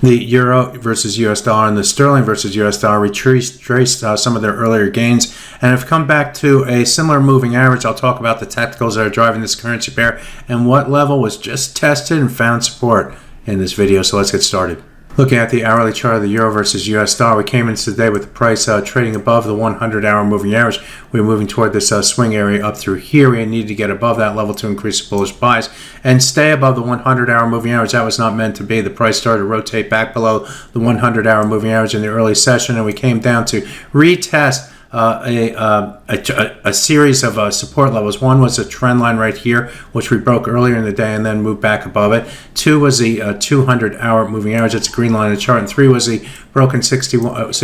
The euro versus US dollar and the sterling versus US dollar retraced some of their earlier gains and have come back to a similar moving average. I'll talk about the technicals that are driving this currency pair and what level was just tested and found support in this video. So let's get started. Looking at the hourly chart of the euro versus US dollar, we came into today with the price trading above the 100-hour moving average. We were moving toward this swing area up through here. We need to get above that level to increase the bullish buys and stay above the 100-hour moving average. That was not meant to be. The price started to rotate back below the 100-hour moving average in the early session, and we came down to retest a series of support levels. One was a trend line right here, which we broke earlier in the day and then moved back above it. Two was the 200-hour moving average. That's a green line in the chart. And three was the broken 61.8%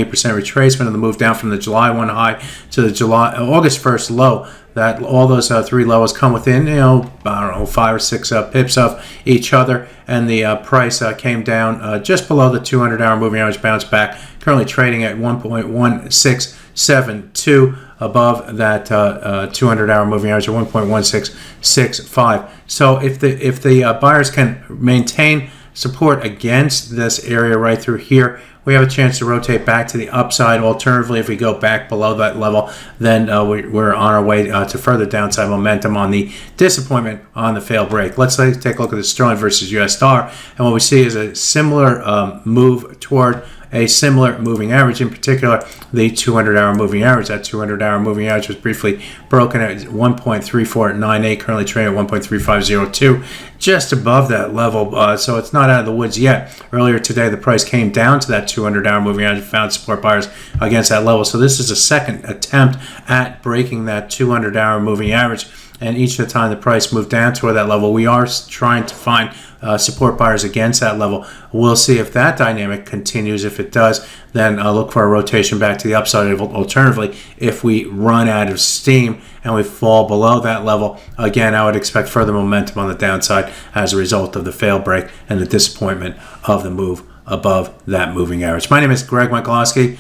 retracement of the move down from the July 1 high to the August 1st low. That all those three levels come within, I don't know, 5 or 6 pips of each other, and the price came down just below the 200-hour moving average, bounced back, currently trading at 1.1672 above that 200-hour moving average at 1.1665. So if the buyers can maintain support against this area right through here, we have a chance to rotate back to the upside. Alternatively, if we go back below that level, then we're on our way to further downside momentum on the disappointment on the failed break. Let's take a look at the sterling versus US dollar, and what we see is a similar move toward a similar moving average, in particular the 200-hour moving average. That 200-hour moving average was briefly broken at 1.3498, currently trading at 1.3502, just above that level, so it's not out of the woods yet. Earlier today, the price came down to that 200-hour moving average and found support buyers against that level. So this is a second attempt at breaking that 200-hour moving average. And each of the time the price moved down toward that level, we are trying to find support buyers against that level. We'll see if that dynamic continues. If it does, then look for a rotation back to the upside. Alternatively, if we run out of steam and we fall below that level, again, I would expect further momentum on the downside as a result of the failed break and the disappointment of the move above that moving average. My name is Greg Michaelowski.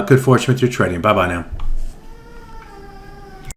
Good fortune with your trading. Bye-bye now.